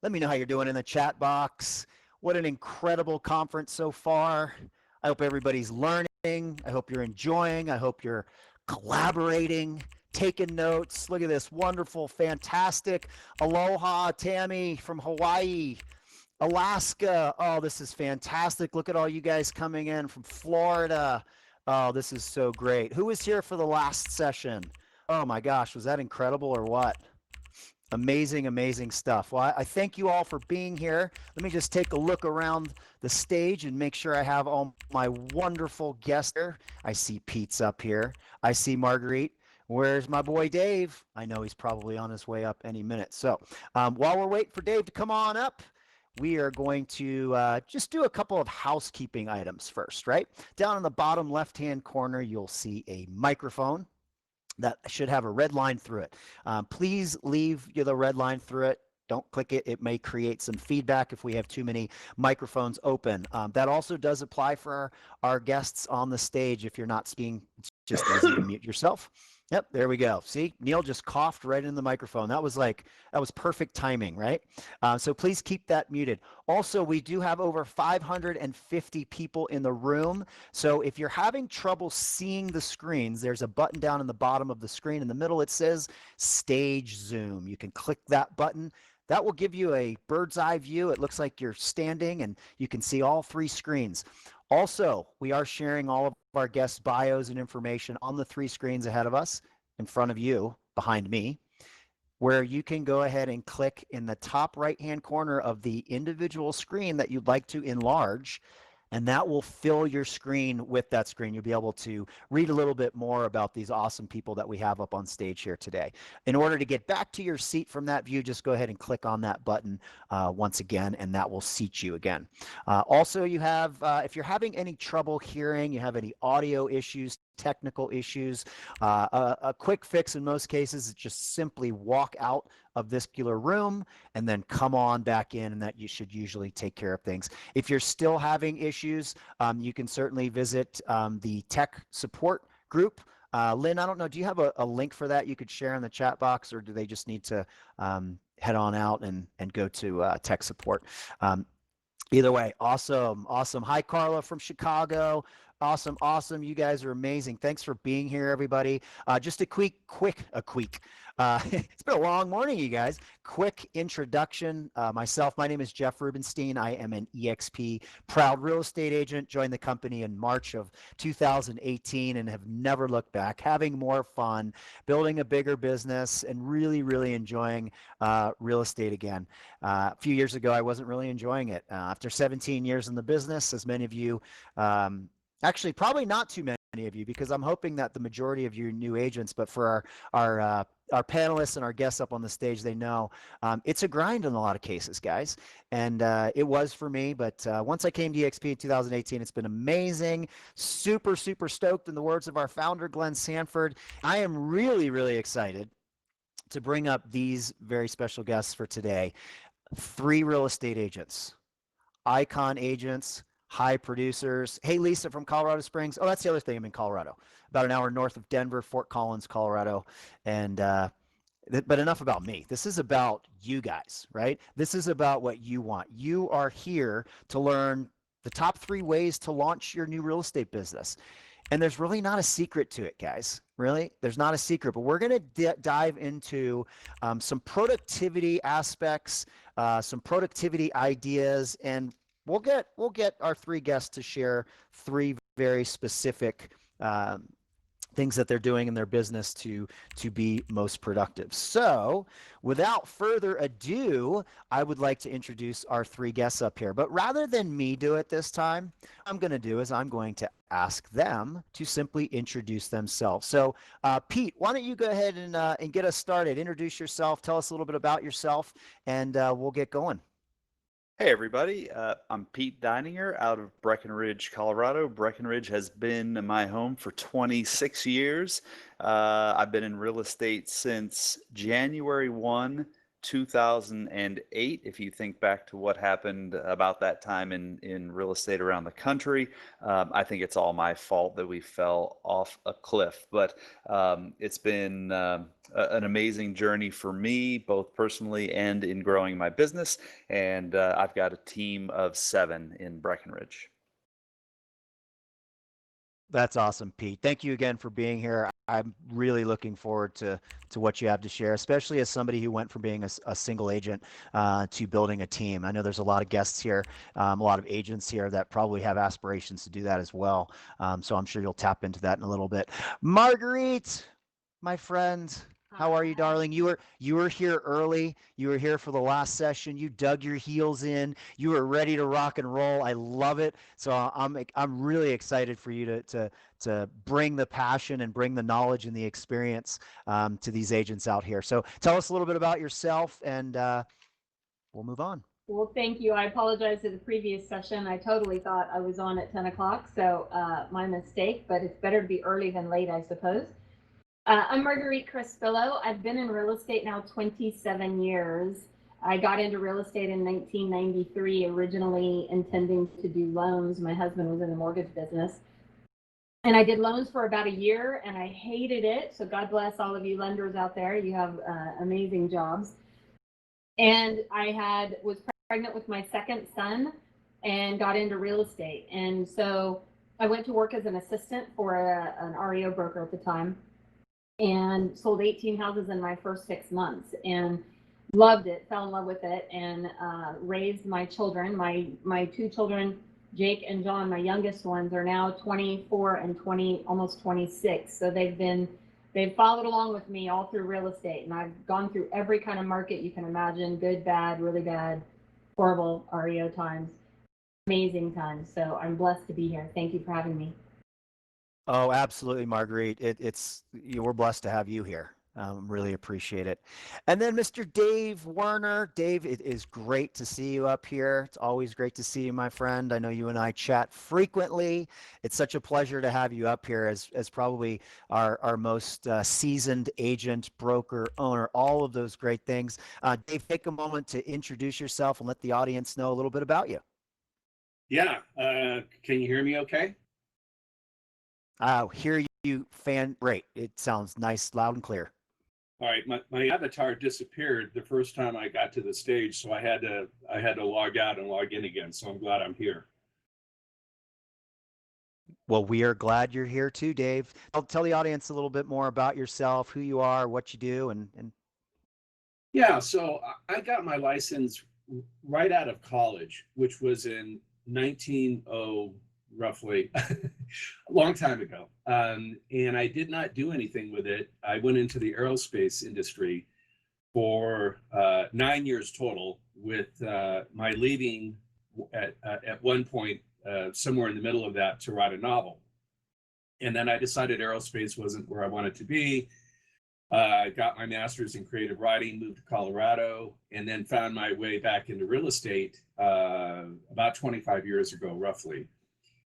Let me know how you're doing in the chat box. What an incredible conference so far. I hope everybody's learning. I hope you're enjoying. I hope you're collaborating, taking notes. Look at this wonderful, fantastic. Aloha, Tammy from Hawaii. Alaska. Oh, this is fantastic. Look at all you guys coming in from Florida. Oh, this is so great. Who was here for the last session? Oh my gosh, was that incredible or what? Amazing, amazing stuff. Well, I thank you all for being here. Let me just take a look around the stage and make sure I have all my wonderful guests here. I see Pete's up here. I see Marguerite. Where's my boy Dave? I know he's probably on his way up any minute. So while we're waiting for Dave to come on up, we are going to just do a couple of housekeeping items first, right? Down in the bottom left-hand corner, you'll see a microphone that should have a red line through it. Please leave the red line through it. Don't click it. It may create some feedback if we have too many microphones open. That also does apply for our guests on the stage. If you're not speaking, it's just easy to mute yourself. Yep, there we go. See, Neil just coughed right in the microphone. That was perfect timing, right? So please keep that muted. Also, we do have over 550 people in the room. So if you're having trouble seeing the screens, there's a button down in the bottom of the screen. In the middle, it says Stage Zoom. You can click that button. That will give you a bird's eye view. It looks like you're standing and you can see all three screens. Also, we are sharing all of our guests' bios and information on the three screens ahead of us, in front of you, behind me, where you can go ahead and click in the top right-hand corner of the individual screen that you'd like to enlarge, and that will fill your screen with that screen. You'll be able to read a little bit more about these awesome people that we have up on stage here today. In order to get back to your seat from that view, just go ahead and click on that button once again, and that will seat you again. Also, you have, if you're having any trouble hearing, you have any audio issues, technical issues, a quick fix in most cases is just simply walk out of this particular room and then come on back in, and that you should usually take care of things. If you're still having issues, you can certainly visit the tech support group. Lynn, I don't know, do you have a link for that you could share in the chat box, or do they just need to head on out and go to tech support? Either way, awesome, awesome. Hi, Carla from Chicago. Awesome, awesome. You guys are amazing. Thanks for being here, everybody. Just a quick, it's been a long morning, you guys. Quick introduction. Myself, my name is Jeff Rubenstein. I am an EXP proud real estate agent. Joined the company in March of 2018 and have never looked back. Having more fun, building a bigger business, and really, really enjoying real estate again. A few years ago, I wasn't really enjoying it. After 17 years in the business, as many of you actually, probably not too many of you, because I'm hoping that the majority of you are new agents, but for our panelists and our guests up on the stage, they know it's a grind in a lot of cases, guys. And it was for me, but once I came to EXP in 2018, it's been amazing. Super, super stoked, in the words of our founder, Glenn Sanford. I am really, really excited to bring up these very special guests for today. 3 real estate agents, icon agents, high producers. Hey, Lisa from Colorado Springs. Oh, that's the other thing. I'm in Colorado, about an hour north of Denver, Fort Collins, Colorado. And, but enough about me. This is about you guys, right? This is about what you want. You are here to learn the top 3 ways to launch your new real estate business. And there's really not a secret to it, guys. Really, there's not a secret, but we're going to dive into some productivity aspects, some productivity ideas, and we'll get our 3 guests to share 3 very specific things that they're doing in their business to be most productive. So without further ado, I would like to introduce our 3 guests up here. But rather than me do it this time, I'm going to do is I'm going to ask them to simply introduce themselves. So Pete, why don't you go ahead and get us started? Introduce yourself, tell us a little bit about yourself, and we'll get going. Hey everybody, I'm Pete Deininger out of Breckenridge, Colorado. Breckenridge has been my home for 26 years. I've been in real estate since January 1, 2008. If you think back to what happened about that time in real estate around the country, I think it's all my fault that we fell off a cliff. But it's been an amazing journey for me, both personally and in growing my business. And I've got a team of 7 in Breckenridge. That's awesome, Pete. Thank you again for being here. I'm really looking forward to what you have to share, especially as somebody who went from being a single agent to building a team. I know there's a lot of guests here, a lot of agents here that probably have aspirations to do that as well. So I'm sure you'll tap into that in a little bit. Marguerite, my friend, how are you, darling? You were here early. You were here for the last session. You dug your heels in. You were ready to rock and roll. I love it. So I'm really excited for you to bring the passion and bring the knowledge and the experience to these agents out here. So tell us a little bit about yourself, and we'll move on. Well, thank you. I apologize for the previous session. I totally thought I was on at 10 o'clock, so my mistake, but it's better to be early than late, I suppose. I'm Marguerite Crispillo. I've been in real estate now 27 years. I got into real estate in 1993, originally intending to do loans. My husband was in the mortgage business. And I did loans for about a year, and I hated it. So God bless all of you lenders out there. You have amazing jobs. And I was pregnant with my second son and got into real estate. And so I went to work as an assistant for an REO broker at the time, and sold 18 houses in my first 6 months, and loved it, fell in love with it, and raised my children. My 2 children, Jake and John, my youngest ones, are now 24 and 20, almost 26. So they've followed along with me all through real estate, and I've gone through every kind of market you can imagine: good, bad, really bad, horrible REO times, amazing times. So I'm blessed to be here. Thank you for having me. Oh, absolutely, Marguerite. We're blessed to have you here. Really appreciate it. And then Mr. Dave Werner. Dave, it is great to see you up here. It's always great to see you, my friend. I know you and I chat frequently. It's such a pleasure to have you up here as probably our most seasoned agent, broker, owner, all of those great things. Dave, take a moment to introduce yourself and let the audience know a little bit about you. Yeah. Can you hear me okay? Hear you, great. It sounds nice, loud and clear. All right. My avatar disappeared the first time I got to the stage, so I had to log out and log in again. So I'm glad I'm here. Well, we are glad you're here too, Dave. I'll tell the audience a little bit more about yourself, who you are, what you do, and Yeah. So I got my license right out of college, which was in 1900, roughly, a long time ago. And I did not do anything with it. I went into the aerospace industry for 9 years total, with my leaving at one point, somewhere in the middle of that, to write a novel. And then I decided aerospace wasn't where I wanted to be. Got my master's in creative writing, moved to Colorado, and then found my way back into real estate about 25 years ago, roughly.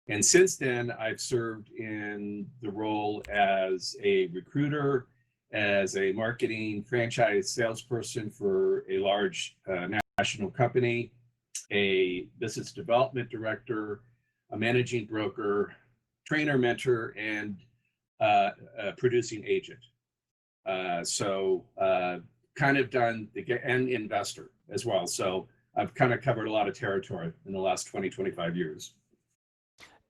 And since then, I've served in the role as a recruiter, as a marketing franchise salesperson for a large national company, a business development director, a managing broker, trainer, mentor, and a producing agent. So kind of done and investor as well. So I've kind of covered a lot of territory in the last 25 years.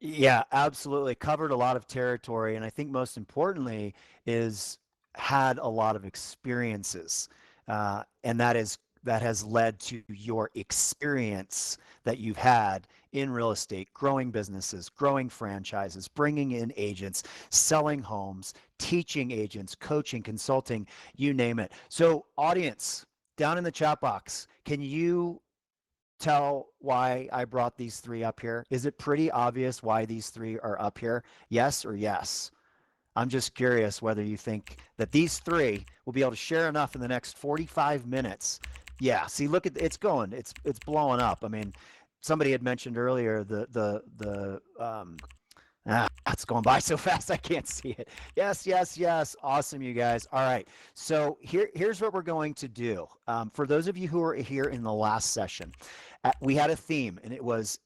yeah, absolutely. Covered a lot of territory, and I think most importantly is had a lot of experiences, and that has led to your experience that you've had in real estate, growing businesses, growing franchises, bringing in agents, selling homes, teaching agents, coaching, consulting, you name it. So, audience, down in the chat box, can you tell why I brought these 3 up here? Is it pretty obvious why these 3 are up here? Yes or yes? I'm just curious whether you think that these 3 will be able to share enough in the next 45 minutes. Yeah, see, look at it's going, it's blowing up. I mean, somebody had mentioned earlier the It's going by so fast I can't see it. Yes, yes, yes. Awesome, you guys. All right. So here's what we're going to do. For those of you who were here in the last session, we had a theme, and it was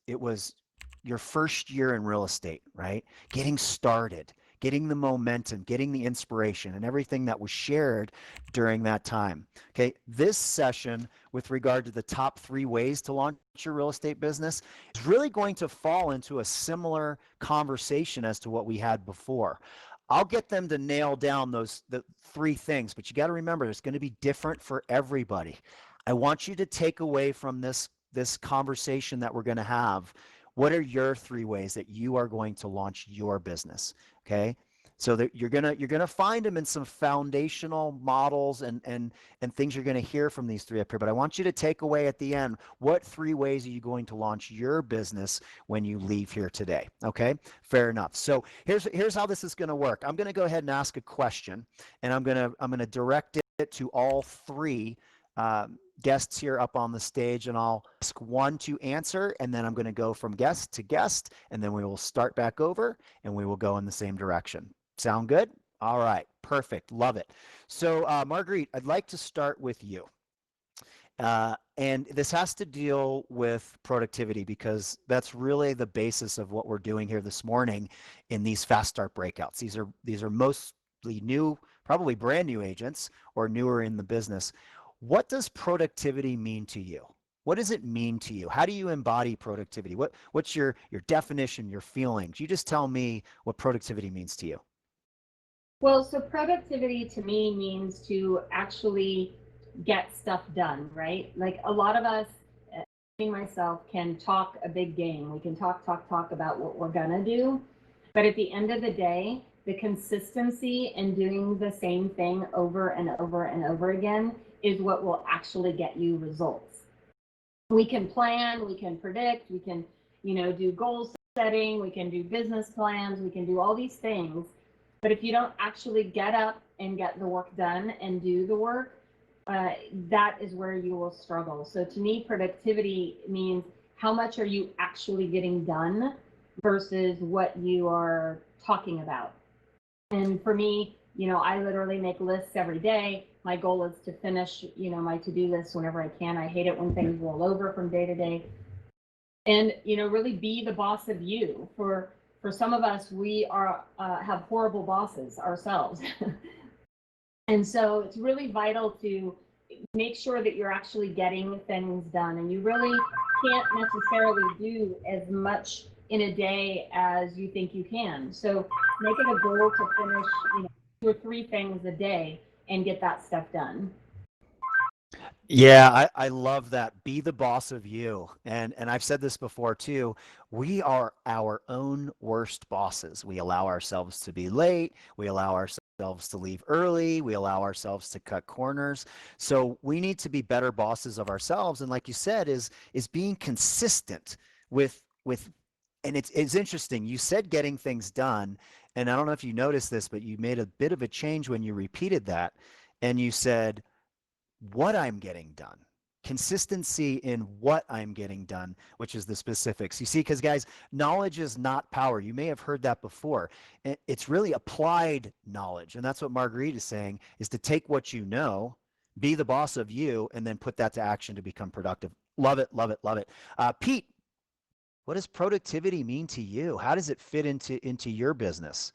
your first year in real estate, right? Getting started, getting the momentum, getting the inspiration, and everything that was shared during that time. Okay. This session, with regard to the top 3 ways to launch your real estate business, is really going to fall into a similar conversation as to what we had before. I'll get them to nail down the 3 things, but you got to remember it's going to be different for everybody. I want you to take away from this conversation that we're going to have, what are your 3 ways that you are going to launch your business? Okay. So that you're gonna find them in some foundational models and things you're gonna hear from these 3 up here. But I want you to take away at the end, what 3 ways are you going to launch your business when you leave here today? Okay, fair enough. So here's how this is gonna work. I'm gonna go ahead and ask a question, and I'm gonna direct it to all 3 guests here up on the stage, and I'll ask 1 to answer, and then I'm going to go from guest to guest, and then we will start back over and we will go in the same direction. Sound good? All right, perfect. Love it. So, Marguerite, I'd like to start with you. And this has to deal with productivity, because that's really the basis of what we're doing here this morning in these fast start breakouts. These are mostly new, probably brand new agents or newer in the business. What does productivity mean to you? What does it mean to you? How do you embody productivity? What's your definition, your feelings? You just tell me what productivity means to you. Well, so productivity to me means to actually get stuff done, right? Like a lot of us, including myself, can talk a big game. We can talk about what we're gonna do. But at the end of the day, the consistency in doing the same thing over and over and over again is what will actually get you results. We can plan, we can predict, we can, do goal setting, we can do business plans, we can do all these things. But if you don't actually get up and get the work done and do the work, that is where you will struggle. So to me, productivity means how much are you actually getting done versus what you are talking about. And for me, I literally make lists every day. My goal is to finish, my to-do list whenever I can. I hate it when things roll over from day to day. And, really be the boss of you. For some of us, we are have horrible bosses ourselves. And so it's really vital to make sure that you're actually getting things done. And you really can't necessarily do as much in a day as you think you can. So make it a goal to finish 2 or 3 things a day and get that stuff done. Yeah, I love that. Be the boss of you. And I've said this before too. We are our own worst bosses. We allow ourselves to be late. We allow ourselves to leave early. We allow ourselves to cut corners. So we need to be better bosses of ourselves. And like you said, is being consistent with and it's interesting. You said getting things done. And I don't know if you noticed this, but you made a bit of a change when you repeated that. And you said, what I'm getting done. Consistency in what I'm getting done, which is the specifics. You see, because guys, knowledge is not power. You may have heard that before. It's really applied knowledge. And that's what Marguerite is saying, is to take what you know, be the boss of you, and then put that to action to become productive. Love it, love it, love it. Pete, what does productivity mean to you? How does it fit into your business?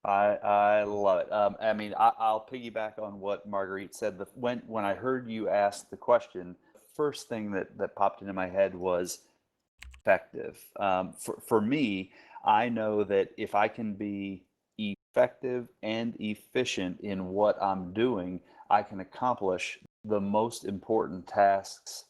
I love it. I'll piggyback on what Marguerite said. When I heard you ask the question, the first thing that popped into my head was effective. For me, I know that if I can be effective and efficient in what I'm doing, I can accomplish the most important tasks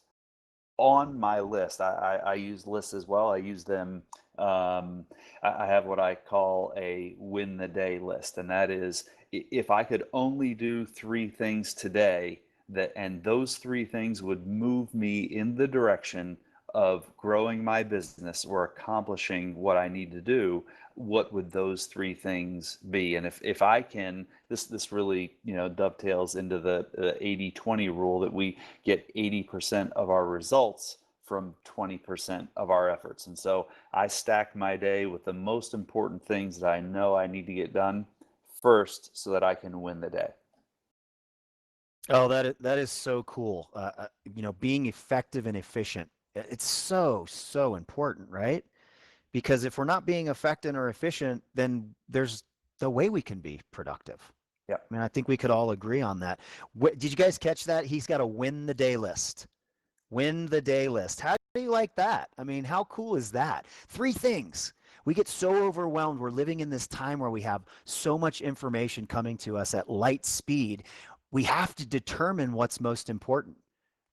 on my list. I use lists as well. I use them. I have what I call a win the day list, and that is if I could only do 3 things today, and those 3 things would move me in the direction of growing my business or accomplishing what I need to do, what would those 3 things be? And if I can, this really dovetails into the 80-20 rule, that we get 80% of our results from 20% of our efforts. And so I stack my day with the most important things that I know I need to get done first so that I can win the day. Oh, that is so cool. Being effective and efficient. It's so important, right? Because if we're not being effective or efficient, then there's the way we can be productive. Yeah. I mean, I think we could all agree on that. Did you guys catch that? He's got a win the day list. Win the day list. How do you like that? I mean, how cool is that? 3 things. We get so overwhelmed. We're living in this time where we have so much information coming to us at light speed. We have to determine what's most important,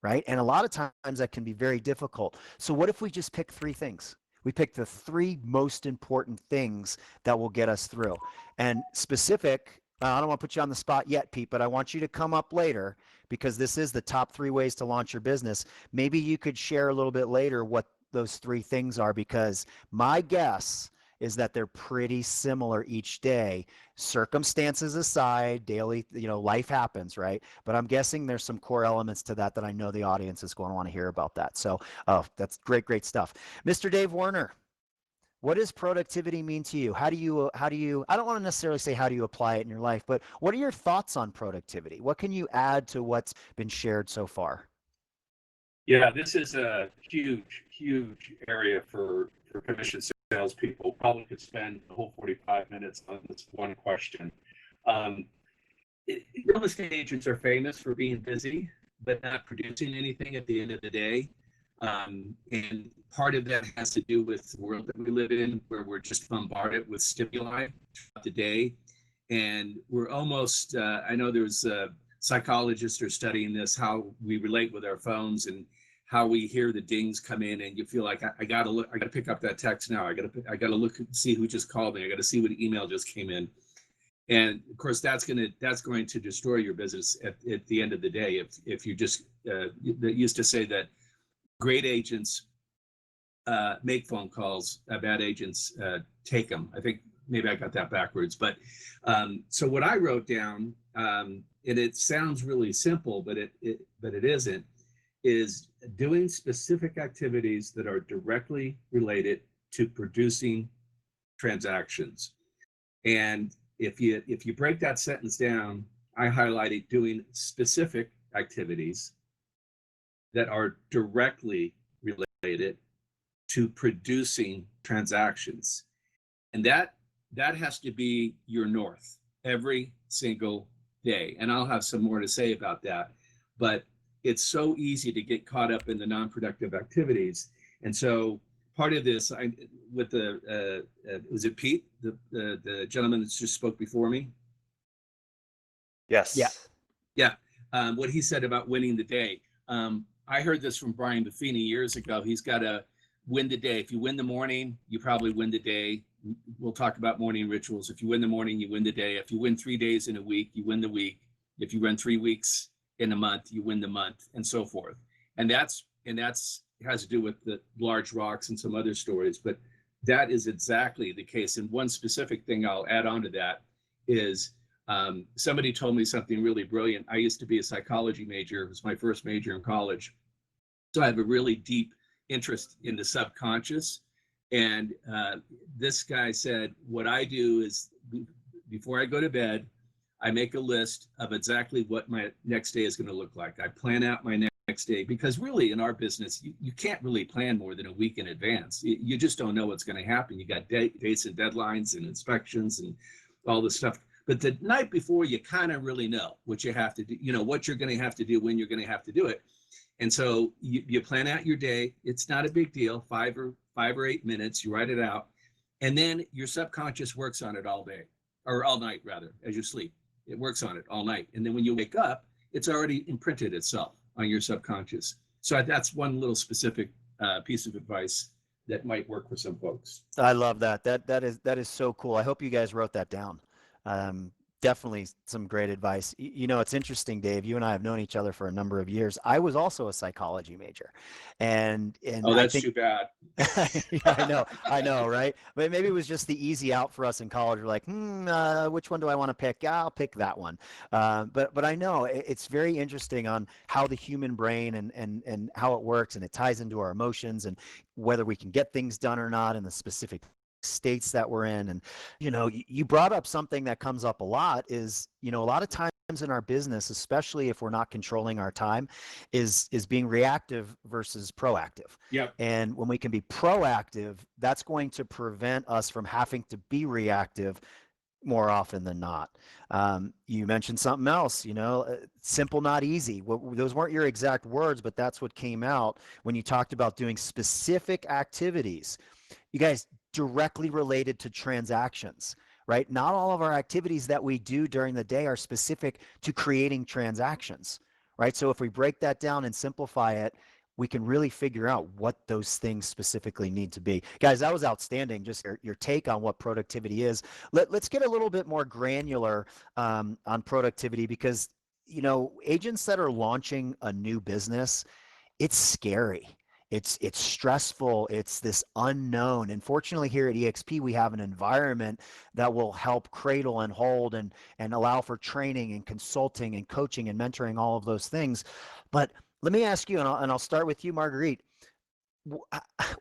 right? And a lot of times that can be very difficult. So what if we just pick 3 things? We pick the 3 most important things that will get us through. And specific, I don't want to put you on the spot yet, Pete, but I want you to come up later because this is the top 3 ways to launch your business. Maybe you could share a little bit later what those 3 things are, because my guess is that they're pretty similar each day. Circumstances aside, daily, life happens, right? But I'm guessing there's some core elements to that I know the audience is going to want to hear about that. So, that's great stuff. Mr. Dave Warner, what does productivity mean to you? How do you, I don't want to necessarily say how do you apply it in your life, but what are your thoughts on productivity? What can you add to what's been shared so far? Yeah, this is a huge area for commission salespeople. Probably could spend the whole 45 minutes on this one question. Real estate agents are famous for being busy, but not producing anything at the end of the day. And part of that has to do with the world that we live in, where we're just bombarded with stimuli throughout the day. And we're almost, I know there's psychologists are studying this, how we relate with our phones and how we hear the dings come in, and you feel like I gotta look, I gotta pick up that text now. I gotta look and see who just called me. I gotta see what email just came in. And of course, that's going to destroy your business at the end of the day. If you just they used to say that great agents make phone calls, bad agents take them. I think maybe I got that backwards. But so what I wrote down, and it sounds really simple, but it isn't, is doing specific activities that are directly related to producing transactions. And if you break that sentence down, I highlighted doing specific activities that are directly related to producing transactions. And that has to be your north every single day. And I'll have some more to say about that. But it's so easy to get caught up in the non-productive activities. And so part of this, with the was it Pete, the gentleman that just spoke before me? Yes. Yeah. What he said about winning the day. I heard this from Brian Buffini years ago. He's got to win the day. If you win the morning, you probably win the day. We'll talk about morning rituals. If you win the morning, you win the day. If you win 3 days in a week, you win the week. If you run 3 weeks in a month, you win the month, and so forth. And that's has to do with the large rocks and some other stories, but that is exactly the case. And one specific thing I'll add on to that is somebody told me something really brilliant. I used to be a psychology major. It was my first major in college. So I have a really deep interest in the subconscious. And this guy said, what I do is before I go to bed, I make a list of exactly what my next day is going to look like. I plan out my next day, because really in our business, you can't really plan more than a week in advance. You just don't know what's going to happen. You got dates and deadlines and inspections and all this stuff. But the night before, you kind of really know what you have to do, what you're going to have to do, when you're going to have to do it. And so you plan out your day. It's not a big deal, 5 or 8 minutes, you write it out. And then your subconscious works on it all day, or all night rather, as you sleep. It works on it all night. And then when you wake up, it's already imprinted itself on your subconscious. So that's one little specific piece of advice that might work for some folks. I love that. That is so cool. I hope you guys wrote that down. definitely some great advice. You know, it's interesting, Dave. You and I have known each other for a number of years. I was also a psychology major, and Oh, I that's think too bad. yeah, I know, right? But maybe it was just the easy out for us in college. We're like, which one do I want to pick? Yeah, I'll pick that one. But I know it's very interesting on how the human brain and how it works, and it ties into our emotions and whether we can get things done or not in the specific states that we're in. And you know, you brought up something that comes up a lot is, you know, a lot of times in our business, especially if we're not controlling our time, is being reactive versus proactive. Yep. And when we can be proactive, that's going to prevent us from having to be reactive more often than not. You mentioned something else, you know, simple, not easy. Those weren't your exact words, but that's what came out when you talked about doing specific activities. You guys, directly related to transactions, right? Not all of our activities that we do during the day are specific to creating transactions, right? So if we break that down and simplify it, we can really figure out what those things specifically need to be. Guys, that was outstanding. Just your take on what productivity is. Let's get a little bit more granular on productivity, because, you know, agents that are launching a new business, it's scary. It's stressful. It's this unknown. And fortunately here at EXP, we have an environment that will help cradle and hold and allow for training and consulting and coaching and mentoring, all of those things. But let me ask you, and I'll start with you, Marguerite.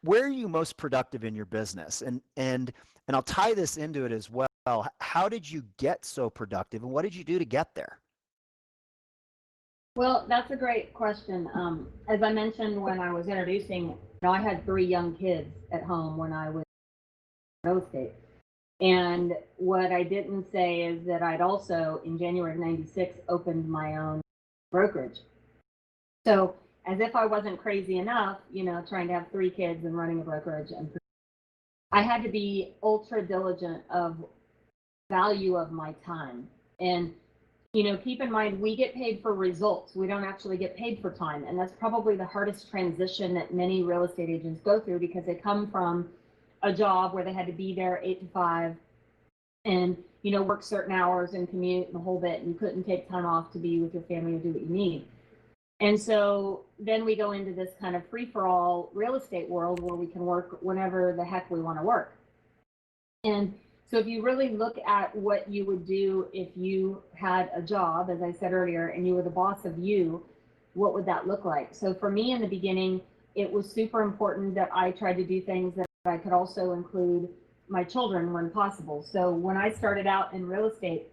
Where are you most productive in your business? And I'll tie this into it as well. How did you get so productive, and what did you do to get there? Well, that's a great question. As I mentioned when I was introducing, you know, I had 3 young kids at home when I was in real estate. And what I didn't say is that I'd also, in January of 96, opened my own brokerage. So as if I wasn't crazy enough, you know, trying to have 3 kids and running a brokerage, and I had to be ultra diligent of value of my time. And you know, keep in mind, we get paid for results. We don't actually get paid for time. And that's probably the hardest transition that many real estate agents go through, because they come from a job where they had to be there 8 to 5 and, you know, work certain hours and commute and the whole bit. And you couldn't take time off to be with your family or do what you need. And so then we go into this kind of free for all real estate world where we can work whenever the heck we want to work. And so if you really look at what you would do if you had a job, as I said earlier, and you were the boss of you, what would that look like? So for me in the beginning, it was super important that I tried to do things that I could also include my children when possible. So when I started out in real estate,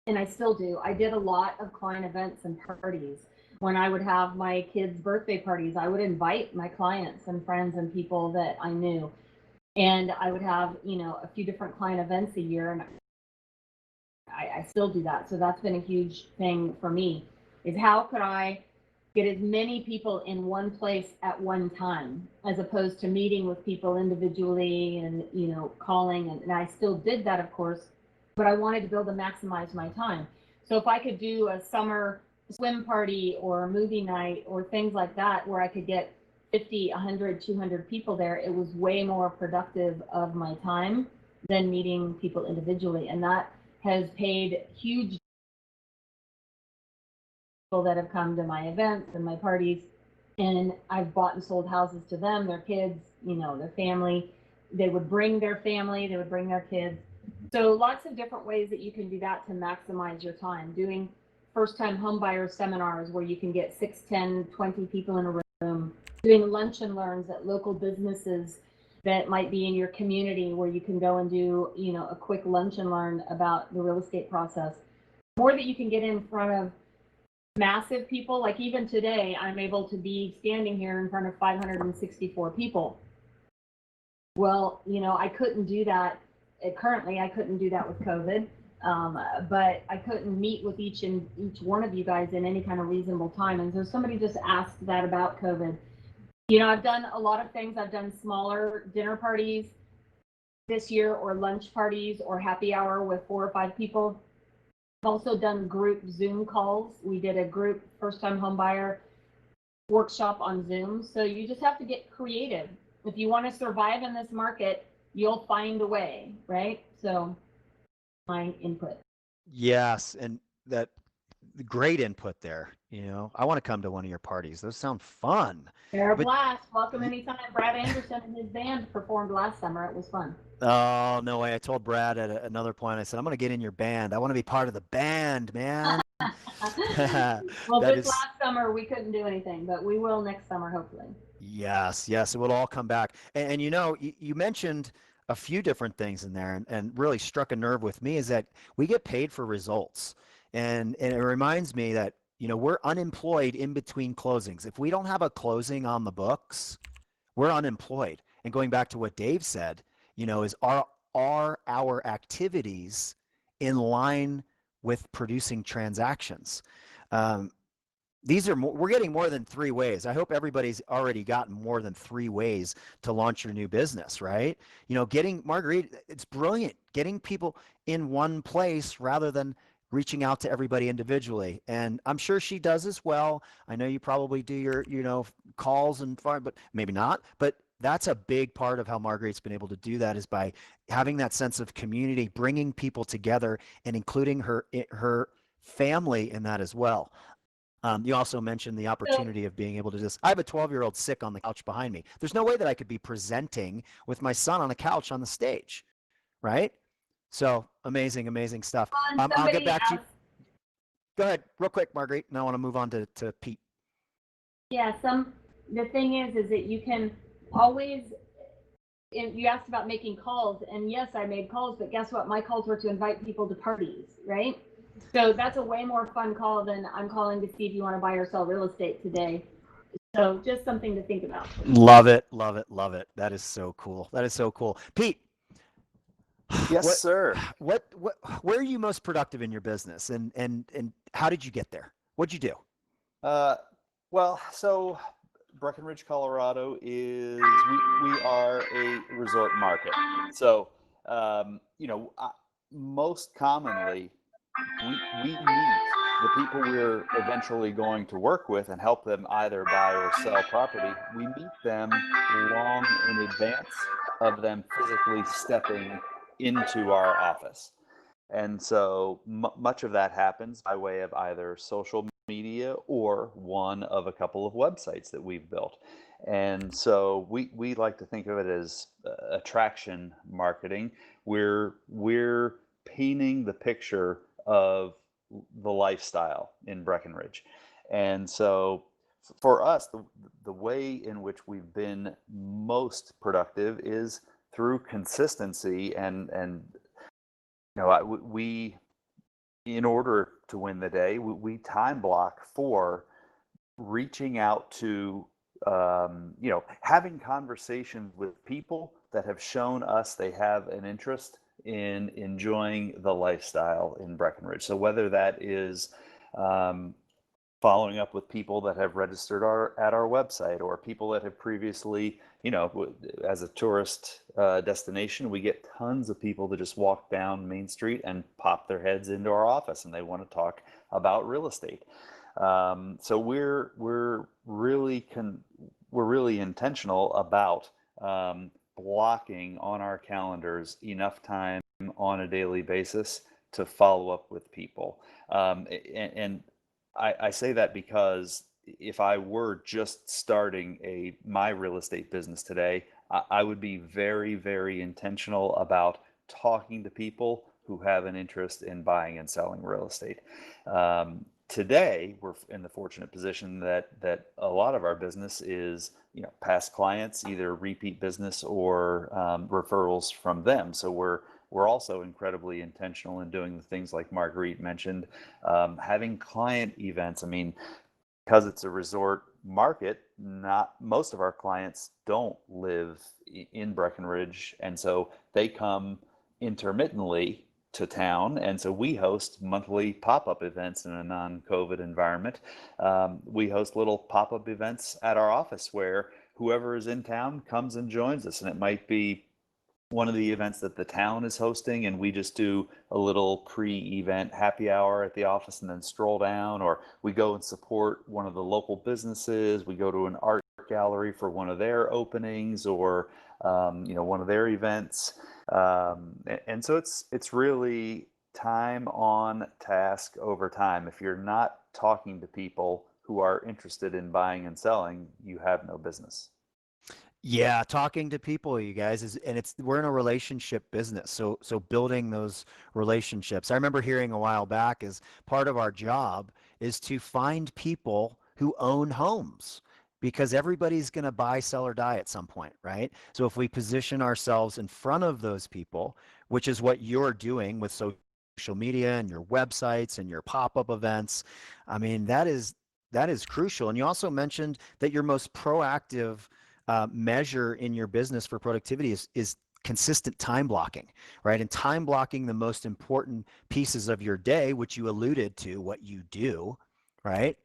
and I still do, I did a lot of client events and parties. When I would have my kids' birthday parties, I would invite my clients and friends and people that I knew. And I would have, you know, a few different client events a year, and I still do that. So that's been a huge thing for me, is how could I get as many people in one place at one time, as opposed to meeting with people individually and, you know, calling. And I still did that, of course, but I wanted to be able to maximize my time. So if I could do a summer swim party or a movie night or things like that, where I could get 50, 100, 200 people there, it was way more productive of my time than meeting people individually. And that has paid huge people that have come to my events and my parties. And I've bought and sold houses to them, their kids, you know, their family. They would bring their family, they would bring their kids. So lots of different ways that you can do that to maximize your time. Doing first-time homebuyer seminars where you can get 6, 10, 20 people in a room. Doing lunch and learns at local businesses that might be in your community, where you can go and do, you know, a quick lunch and learn about the real estate process. The more that you can get in front of massive people, like even today, I'm able to be standing here in front of 564 people. Well, you know, I couldn't do that. Currently, I couldn't do that with COVID, but I couldn't meet with each one of you guys in any kind of reasonable time. And so somebody just asked that about COVID. You know, I've done a lot of things. I've done smaller dinner parties this year, or lunch parties, or happy hour with 4 or 5 people. I've also done group Zoom calls. We did a group first-time homebuyer workshop on Zoom. So you just have to get creative. If you want to survive in this market, you'll find a way, right? So my input. Yes, and that great input there. I want to come to one of your parties. Those sound fun. They're a But blast. Welcome anytime. Brad Anderson and his band performed last summer. It was fun. oh no way! I told Brad at another point. I said I'm going to get in your band. I want to be part of the band, man. Well, That this is last summer we couldn't do anything, but we will next summer, hopefully. yes, yes. It will all come back. And you mentioned a few different things in there, and really struck a nerve with me is that we get paid for results, and it reminds me that we're unemployed in between closings. If we don't have a closing on the books, we're unemployed. And going back to what Dave said, is are our activities in line with producing transactions? Um, these are we're getting more than three ways. I hope everybody's already gotten more than three ways to launch your new business, right? Getting Marguerite, it's brilliant. Getting people in one place rather than reaching out to everybody individually. And I'm sure she does as well. I know you probably do your, calls and far, but maybe not. But that's a big part of how Marguerite's been able to do that is by having that sense of community, bringing people together and including her family in that as well. You also mentioned the So, opportunity of being able to I have a 12-year-old sick on the couch behind me. There's no way that I could be presenting with my son on the couch on the stage, right? So amazing, amazing stuff. and I'll get somebody back to you. asked, Go ahead, real quick, Marguerite, and I want to move on to Pete. yeah, the thing is that you can always, and you asked about making calls, and yes, I made calls, but guess what? My calls were to invite people to parties, right? So that's a way more fun call than I'm calling to see if you want to buy or sell real estate today. So just something to think about. Love it, love it, love it. That is so cool. That is so cool. Pete, Yes, what, sir. where are you most productive in your business, and how did you get there? What'd you do? Uh, well, so Breckenridge, Colorado is we are a resort market. So most commonly we meet the people we're eventually going to work with and help them either buy or sell property. We meet them long in advance of them physically stepping into our office. And so much of that happens by way of either social media or one of a couple of websites that we've built. And so we like to think of it as attraction marketing. We're painting the picture of the lifestyle in Breckenridge. And so for us, the way in which we've been most productive is through consistency and we in order to win the day, we time block for reaching out to, having conversations with people that have shown us they have an interest in enjoying the lifestyle in Breckenridge. So whether that is um, following up with people that have registered at our website or people that have previously, as a tourist destination, we get tons of people that just walk down Main Street and pop their heads into our office and they want to talk about real estate. So we're really intentional about blocking on our calendars enough time on a daily basis to follow up with people. And I say that because if I were just starting my real estate business today, I would be very, very intentional about talking to people who have an interest in buying and selling real estate. Today, we're in the fortunate position that a lot of our business is past clients, either repeat business or referrals from them. So we're also incredibly intentional in doing the things like Marguerite mentioned, having client events. I mean, because it's a resort market, not most of our clients don't live in Breckenridge, and so they come intermittently to town, and so we host monthly pop-up events in a non-COVID environment. We host little pop-up events at our office where whoever is in town comes and joins us, and it might be one of the events that the town is hosting, and we just do a little pre-event happy hour at the office and then stroll down, or we go and support one of the local businesses. We go to an art gallery for one of their openings or one of their events. And so it's really time on task over time. If you're not talking to people who are interested in buying and selling, you have no business. Yeah, talking to people, you guys, we're in a relationship business. So building those relationships. I remember hearing a while back is part of our job is to find people who own homes because everybody's going to buy, sell, or die at some point, right? So if we position ourselves in front of those people, which is what you're doing with social media and your websites and your pop-up events, I mean, that is crucial. And you also mentioned that your most proactive measure in your business for productivity is consistent time blocking, right? And time blocking the most important pieces of your day, which you alluded to, what you do, right?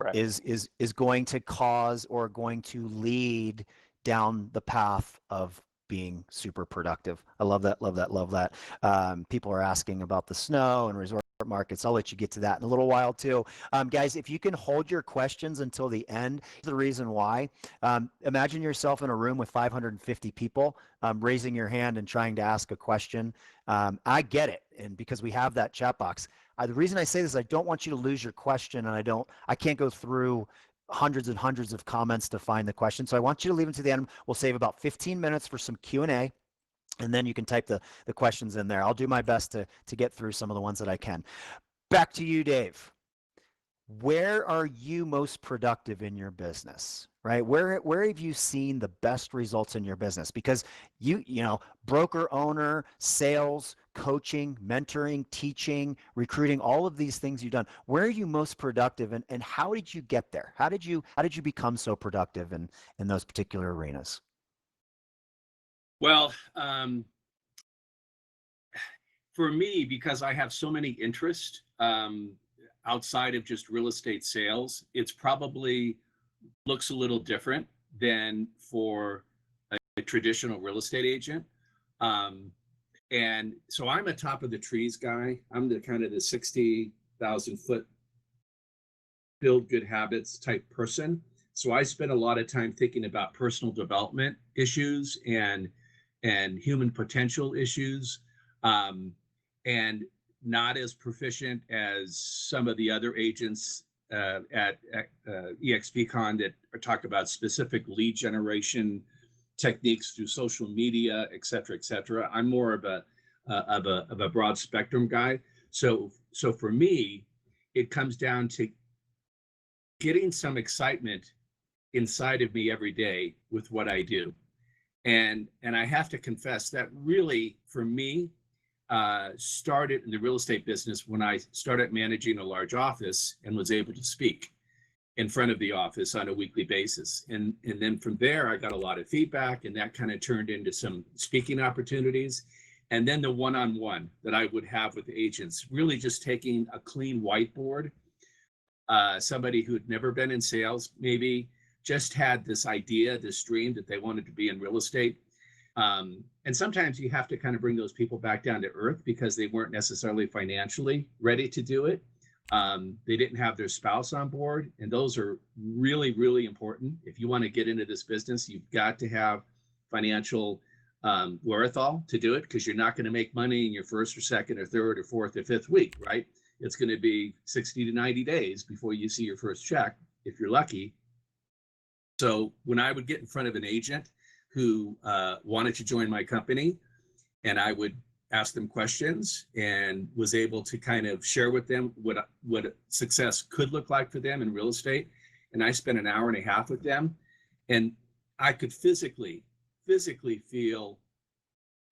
Right. Is going to cause or going to lead down the path of being super productive. I love that, love that, love that. People are asking about the snow and resort markets. I'll let you get to that in a little while too. Guys, if you can hold your questions until the end, the reason why, imagine yourself in a room with 550 people raising your hand and trying to ask a question. I get it. And because we have that chat box, the reason I say this is I don't want you to lose your question, and I can't go through hundreds and hundreds of comments to find the question. So I want you to leave them to the end. We'll save about 15 minutes for some Q&A, and then you can type the questions in there. I'll do my best to get through some of the ones that I can. Back to you, Dave. Where are you most productive in your business, right? Where have you seen the best results in your business? Because you know, broker owner, sales, coaching, mentoring, teaching, recruiting, all of these things you've done. Where are you most productive, and how did you get there? How did you become so productive in those particular arenas? Well, for me, because I have so many interests outside of just real estate sales, it's probably looks a little different than for a traditional real estate agent. And so I'm a top of the trees guy. I'm the kind of the 60,000 foot build good habits type person. So I spend a lot of time thinking about personal development issues and human potential issues, and not as proficient as some of the other agents at EXPCon that are talk about specific lead generation techniques through social media, et cetera, et cetera. I'm more of a broad spectrum guy. So for me, it comes down to getting some excitement inside of me every day with what I do. And I have to confess that really, for me, started in the real estate business when I started managing a large office and was able to speak in front of the office on a weekly basis. And then from there, I got a lot of feedback, and that kind of turned into some speaking opportunities. And then the one-on-one that I would have with agents, really just taking a clean whiteboard, somebody who had never been in sales, maybe just had this idea, this dream that they wanted to be in real estate. And sometimes you have to kind of bring those people back down to earth because they weren't necessarily financially ready to do it. They didn't have their spouse on board, and those are really, really important. If you want to get into this business, you've got to have financial wherewithal to do it, because you're not going to make money in your first or second or third or fourth or fifth week, right? It's going to be 60 to 90 days before you see your first check, if you're lucky. So when I would get in front of an agent who wanted to join my company, and I would ask them questions and was able to kind of share with them what success could look like for them in real estate. And I spent an hour and a half with them, and I could physically feel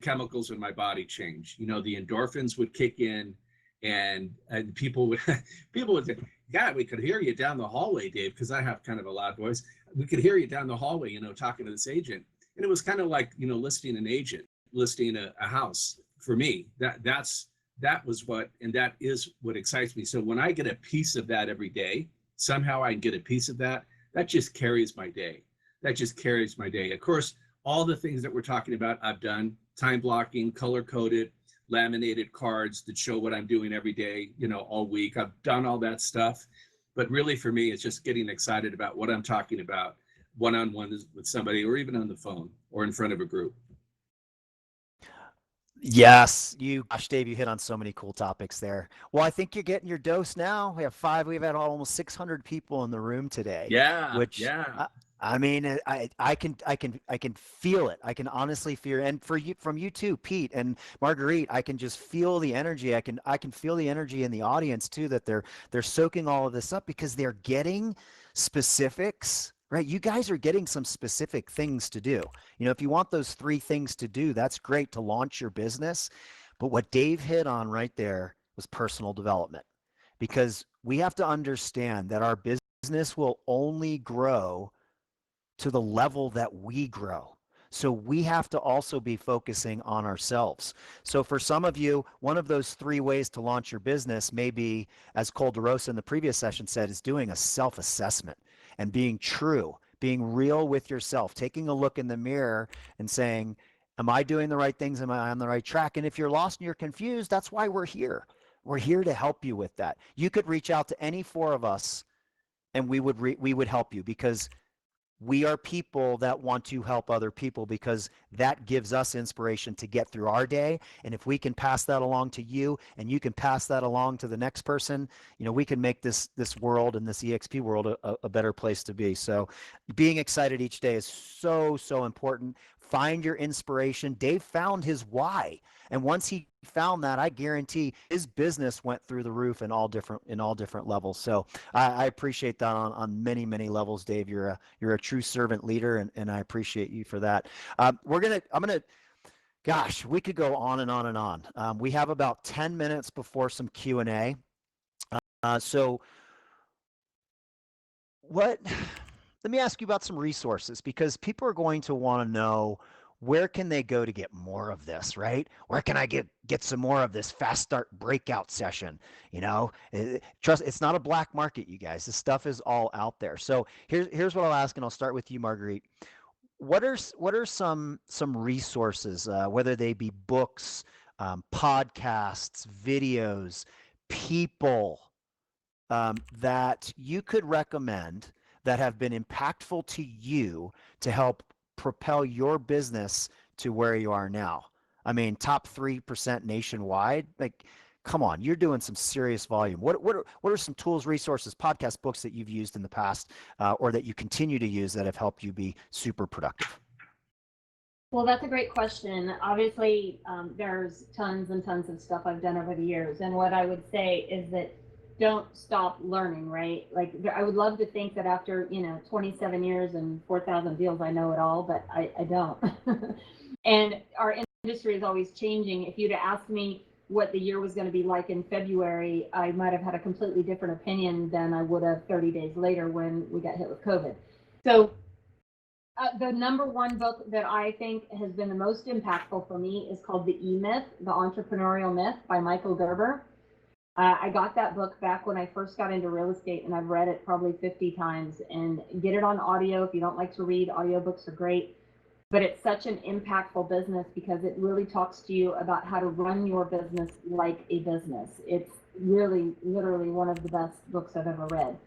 chemicals in my body change. You know, the endorphins would kick in, and people would say, God, we could hear you down the hallway, Dave, because I have kind of a loud voice. We could hear you down the hallway, you know, talking to this agent. And it was kind of like, you know, listing an agent, listing a house. For me, that was what, and that is what excites me. So when I get a piece of that every day, somehow I get a piece of that, that just carries my day. That just carries my day. Of course, all the things that we're talking about, I've done: time blocking, color coded, laminated cards that show what I'm doing every day, you know, all week. I've done all that stuff. But really for me, it's just getting excited about what I'm talking about one-on-one with somebody, or even on the phone or in front of a group. Yes, gosh, Dave, you hit on so many cool topics there. Well, I think you're getting your dose now. We've had almost 600 people in the room today, Yeah, which yeah. I mean, I can feel it. I can honestly feel, and for you, from you too, Pete and Marguerite, I can just feel the energy. I can feel the energy in the audience too, that they're soaking all of this up because they're getting specifics, right? You guys are getting some specific things to do. You know, if you want those 3 things to do, that's great to launch your business. But what Dave hit on right there was personal development, because we have to understand that our business will only grow to the level that we grow. So we have to also be focusing on ourselves. So for some of you, one of those 3 ways to launch your business may be, as Cole DeRosa in the previous session said, is doing a self-assessment and being true, being real with yourself, taking a look in the mirror and saying, am I doing the right things? Am I on the right track? And if you're lost and you're confused, that's why we're here. We're here to help you with that. You could reach out to any 4 of us and we would help you, because we are people that want to help other people, because that gives us inspiration to get through our day. And if we can pass that along to you and you can pass that along to the next person, you know, we can make this world and this EXP world a better place to be. So being excited each day is so important. Find your inspiration. Dave found his why. And once he found that, I guarantee his business went through the roof in all different levels. So I appreciate that on many levels, Dave. You're a true servant leader, and I appreciate you for that. Gosh, we could go on and on and on. We have about 10 minutes before some Q&A. So what, let me ask you about some resources, because people are going to want to know, where can they go to get more of this, right? Where can I get some more of this fast start breakout session? You know, trust, it's not a black market, you guys. This stuff is all out there. So here's what I'll ask, and I'll start with you, Marguerite. What are some resources, whether they be books, podcasts, videos, people, that you could recommend that have been impactful to you to help propel your business to where you are now? I mean, top 3% nationwide. Like, come on, you're doing some serious volume. What are some tools, resources, podcast, books that you've used in the past, or that you continue to use, that have helped you be super productive? Well, that's a great question. Obviously, there's tons and tons of stuff I've done over the years. And what I would say is that don't stop learning, right? Like, I would love to think that after, 27 years and 4,000 deals, I know it all, but I don't. And our industry is always changing. If you'd asked me what the year was going to be like in February, I might have had a completely different opinion than I would have 30 days later when we got hit with COVID. So the number one book that I think has been the most impactful for me is called The E-Myth, The Entrepreneurial Myth by Michael Gerber. I got that book back when I first got into real estate, and I've read it probably 50 times. And get it on audio. If you don't like to read, audiobooks are great. But it's such an impactful business because it really talks to you about how to run your business like a business. It's really, literally one of the best books I've ever read.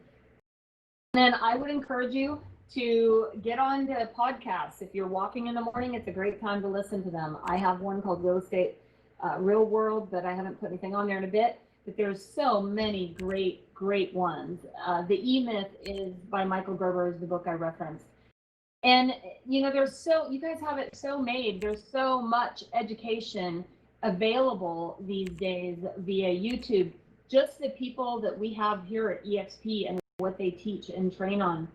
And then I would encourage you to get on to podcasts. If you're walking in the morning, it's a great time to listen to them. I have one called Real Estate Real World, but I haven't put anything on there in a bit. But there's so many great ones. The E-Myth is by Michael Gerber, is the book I referenced. And you guys have it so made. There's so much education available these days via YouTube. Just the people that we have here at EXP and what they teach and train on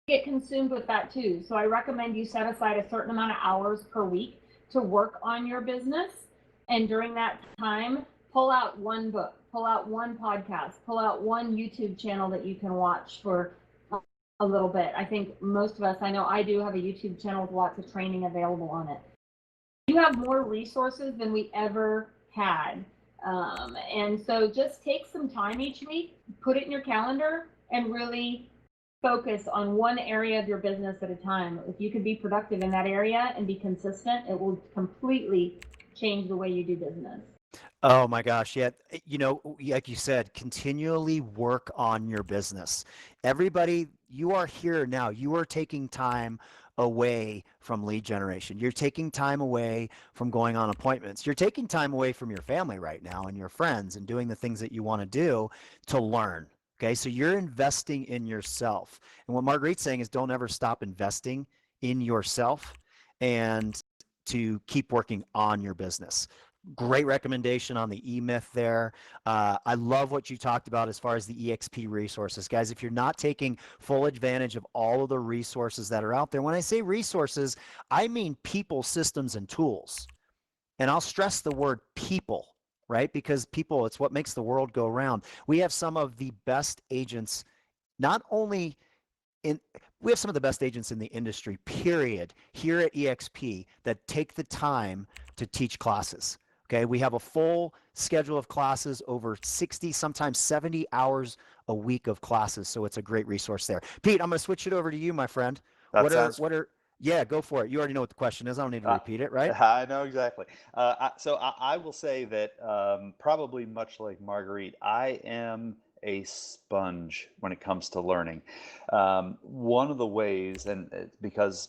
get consumed with that too. So I recommend you set aside a certain amount of hours per week to work on your business. And during that time, pull out one book, pull out one podcast, pull out one YouTube channel that you can watch for a little bit. I think most of us, I know I do, have a YouTube channel with lots of training available on it. You have more resources than we ever had. And so just take some time each week, put it in your calendar, and really focus on one area of your business at a time. If you can be productive in that area and be consistent, it will completely change the way you do business. Oh my gosh. Yeah. You know, like you said, continually work on your business. Everybody, you are here now. You are taking time away from lead generation. You're taking time away from going on appointments. You're taking time away from your family right now and your friends and doing the things that you want to do to learn. Okay, so you're investing in yourself. And what Marguerite's saying is don't ever stop investing in yourself and to keep working on your business. Great recommendation on the E-Myth there. I love what you talked about as far as the EXP resources. Guys, if you're not taking full advantage of all of the resources that are out there, when I say resources, I mean people, systems, and tools. And I'll stress the word people, right? Because people, it's what makes the world go round. We have some of the best agents, not only we have some of the best agents in the industry, period, here at EXP that take the time to teach classes. Okay, we have a full schedule of classes, over 60, sometimes 70 hours a week of classes. So it's a great resource there. Pete, I'm going to switch it over to you, my friend. Yeah, go for it. You already know what the question is. I don't need to repeat it, right? I know exactly. I will say that probably much like Marguerite, I am a sponge when it comes to learning. One of the ways, and because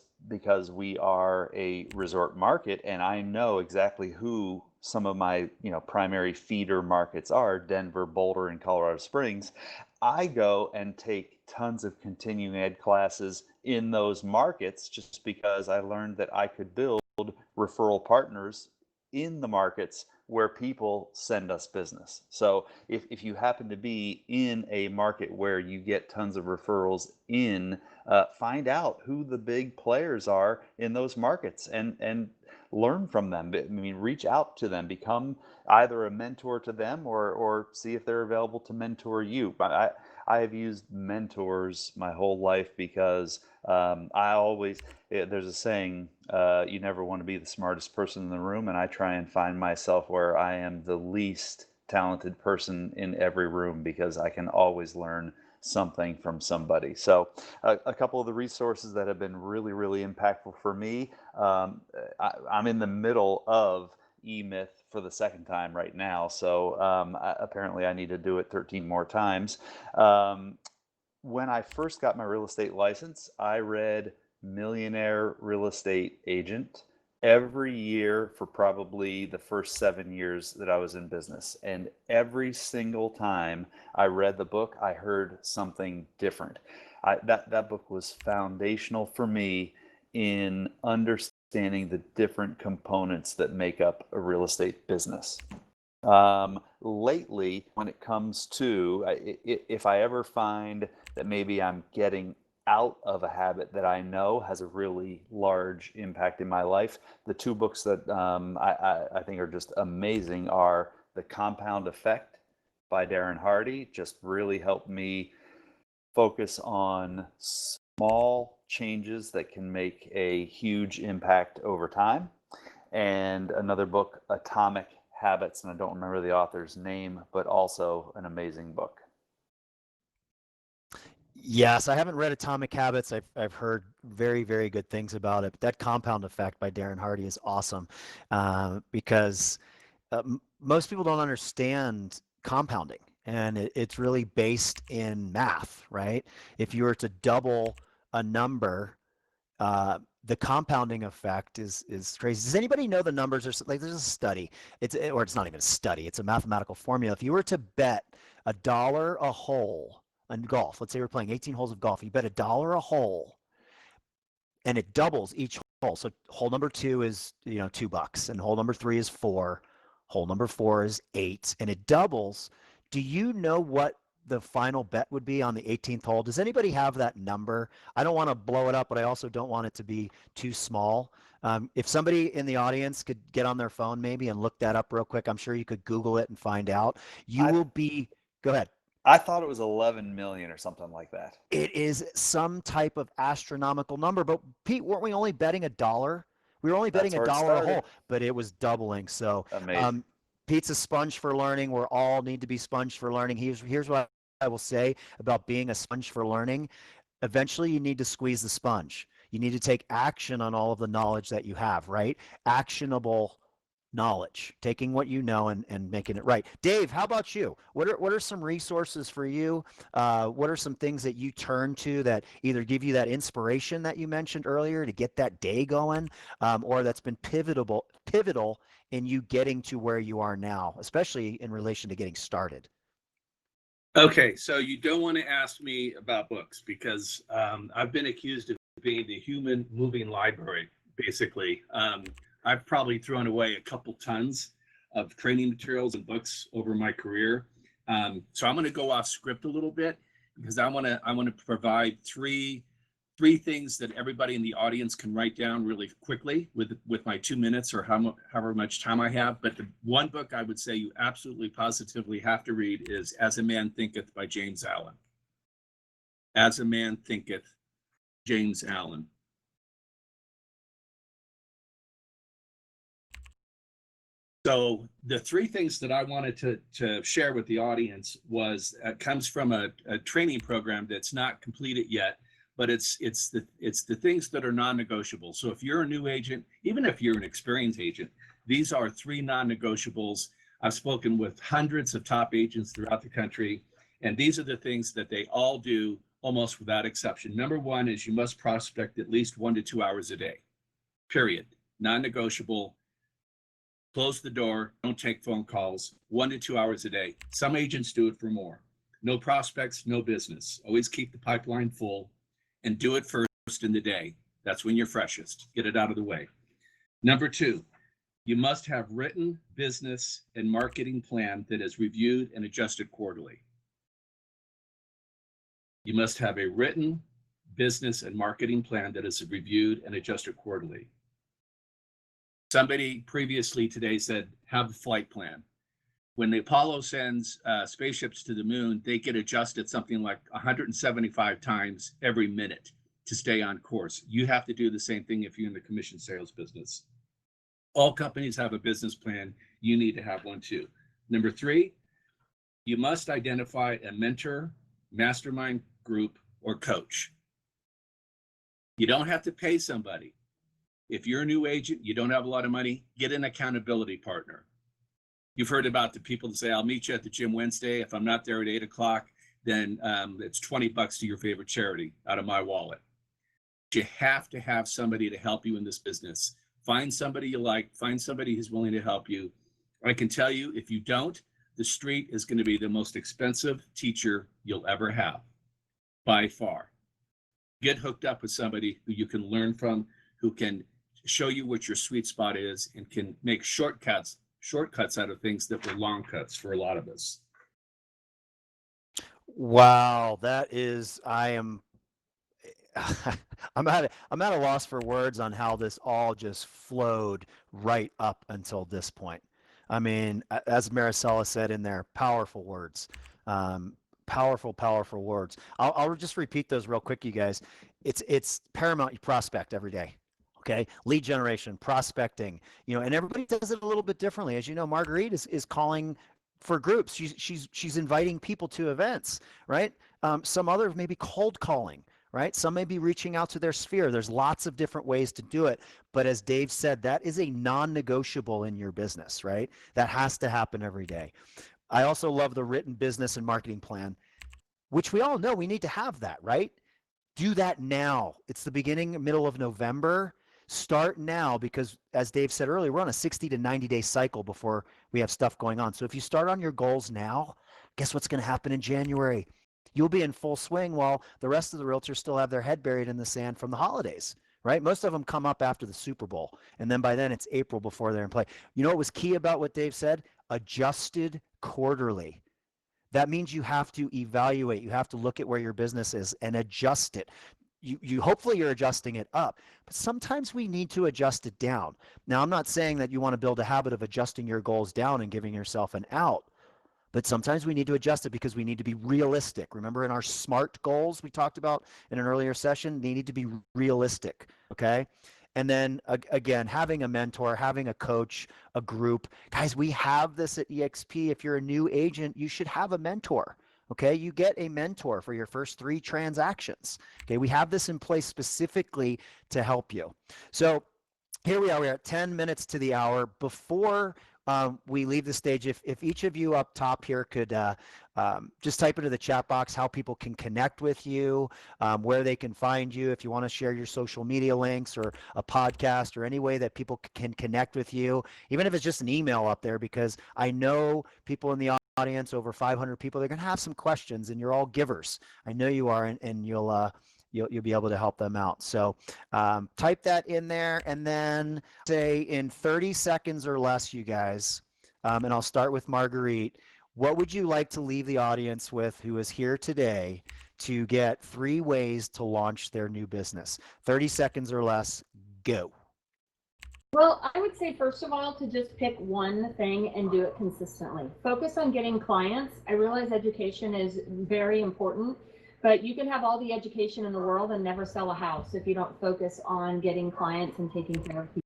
we are a resort market, and I know exactly who some of my primary feeder markets are, Denver, Boulder, and Colorado Springs. I go and take tons of continuing ed classes in those markets just because I learned that I could build referral partners in the markets where people send us business. So if you happen to be in a market where you get tons of referrals in, find out who the big players are in those markets and learn from them. I mean, reach out to them, become either a mentor to them or see if they're available to mentor you. I have used mentors my whole life because there's a saying, you never want to be the smartest person in the room, and I try and find myself where I am the least talented person in every room because I can always learn something from somebody. So a couple of the resources that have been really, really impactful for me, I'm in the middle of E-Myth for the second time right now. So apparently I need to do it 13 more times. When I first got my real estate license, I read Millionaire Real Estate Agent every year for probably the first 7 years that I was in business. And every single time I read the book, I heard something different. That book was foundational for me in understanding the different components that make up a real estate business. Lately, when it comes to, if I ever find that maybe I'm getting out of a habit that I know has a really large impact in my life, the two books that I think are just amazing are The Compound Effect by Darren Hardy. Just really helped me focus on small changes that can make a huge impact over time. And another book, Atomic Habits, and I don't remember the author's name, but also an amazing book. Yes, I haven't read Atomic Habits. I've heard very, very good things about it. But that Compound Effect by Darren Hardy is awesome because most people don't understand compounding, and it's really based in math, right? If you were to double a number, the compounding effect is crazy. Does anybody know the numbers? There's a study. It's not even a study. It's a mathematical formula. If you were to bet $1 a hole on golf, let's say we're playing 18 holes of golf, you bet $1 a hole, and it doubles each hole. So hole number 2 is $2, and hole number 3 is 4, hole number 4 is 8, and it doubles. Do you know what the final bet would be on the 18th hole? Does anybody have that number? I don't want to blow it up, but I also don't want it to be too small. If somebody in the audience could get on their phone maybe and look that up real quick, I'm sure you could Google it and find out. Go ahead. I thought it was 11 million or something like that. It is some type of astronomical number. But Pete, weren't we only betting $1? We were only betting $1 a hole, but it was doubling. So Pete's a sponge for learning. We all need to be sponge for learning. Here's what I will say about being a sponge for learning. Eventually, you need to squeeze the sponge. You need to take action on all of the knowledge that you have, right? Actionable knowledge, taking what you know and making it right. Dave, how about you? What are some resources for you? What are some things that you turn to that either give you that inspiration that you mentioned earlier to get that day going, or that's been pivotal in you getting to where you are now, especially in relation to getting started? Okay, so you don't want to ask me about books because I've been accused of being the human moving library, basically. I've probably thrown away a couple tons of training materials and books over my career. So I'm going to go off script a little bit because I want to provide three things that everybody in the audience can write down really quickly with my 2 minutes or however much time I have. But the one book I would say you absolutely positively have to read is As a Man Thinketh by James Allen. As a Man Thinketh, James Allen. So the three things that I wanted to share with the audience was comes from a training program that's not completed yet, but it's the things that are non-negotiable. So if you're a new agent, even if you're an experienced agent, these are three non-negotiables. I've spoken with hundreds of top agents throughout the country, and these are the things that they all do almost without exception. Number one is you must prospect at least 1 to 2 hours a day, period. Non-negotiable. Close the door, don't take phone calls, 1 to 2 hours a day. Some agents do it for more. No prospects, no business. Always keep the pipeline full and do it first in the day. That's when you're freshest. Get it out of the way. Number two, you must have written business and marketing plan that is reviewed and adjusted quarterly. You must have a written business and marketing plan that is reviewed and adjusted quarterly. Somebody previously today said, have a flight plan. When the Apollo sends spaceships to the moon, they get adjusted something like 175 times every minute to stay on course. You have to do the same thing if you're in the commission sales business. All companies have a business plan. You need to have one too. Number three, you must identify a mentor, mastermind group, or coach. You don't have to pay somebody. If you're a new agent, you don't have a lot of money, get an accountability partner. You've heard about the people that say, I'll meet you at the gym Wednesday. If I'm not there at 8 o'clock, then it's $20 to your favorite charity out of my wallet. You have to have somebody to help you in this business. Find somebody you like, find somebody who's willing to help you. I can tell you, if you don't, the street is going to be the most expensive teacher you'll ever have, by far. Get hooked up with somebody who you can learn from, who can show you what your sweet spot is and can make shortcuts out of things that were long cuts for a lot of us. Wow, that is, I am I'm at a loss for words on how this all just flowed right up until this point. I mean, as Maricela said in there, powerful words, powerful words. I'll just repeat those real quick, you guys. It's paramount. You prospect every day. Okay, lead generation, prospecting, and everybody does it a little bit differently. As you know, Marguerite is calling for groups. She's inviting people to events, right? Some others may be cold calling, right? Some may be reaching out to their sphere. There's lots of different ways to do it. But as Dave said, that is a non-negotiable in your business, right? That has to happen every day. I also love the written business and marketing plan, which we all know we need to have that, right? Do that now. It's the beginning, middle of November. Start now because, as Dave said earlier, we're on a 60 to 90-day cycle before we have stuff going on. So if you start on your goals now, guess what's going to happen in January? You'll be in full swing while the rest of the realtors still have their head buried in the sand from the holidays, right? Most of them come up after the Super Bowl, and then by then it's April before they're in play. You know what was key about what Dave said? Adjusted quarterly. That means you have to evaluate. You have to look at where your business is and adjust it. You hopefully you're adjusting it up, but sometimes we need to adjust it down. Now, I'm not saying that you want to build a habit of adjusting your goals down and giving yourself an out, but sometimes we need to adjust it because we need to be realistic. Remember in our SMART goals we talked about in an earlier session, they need to be realistic, okay? And then again, having a mentor, having a coach, a group. Guys, we have this at EXP. If you're a new agent, you should have a mentor. Okay, you get a mentor for your first 3 transactions. Okay, we have this in place specifically to help you. So Here we are. We're at 10 minutes to the hour. Before we leave the stage, if each of you up top here could just type into the chat box how people can connect with you, where they can find you, if you want to share your social media links or a podcast or any way that people can connect with you, even if it's just an email up there, because I know people in the audience, over 500 people, they're going to have some questions, and you're all givers. I know you are, and you'll be able to help them out. So type that in there, and then say in 30 seconds or less, you guys, and I'll start with Marguerite. What would you like to leave the audience with who is here today to get 3 ways to launch their new business? 30 seconds or less, go. Well, I would say, first of all, to just pick one thing and do it consistently. Focus on getting clients. I realize education is very important, but you can have all the education in the world and never sell a house if you don't focus on getting clients and taking care of people.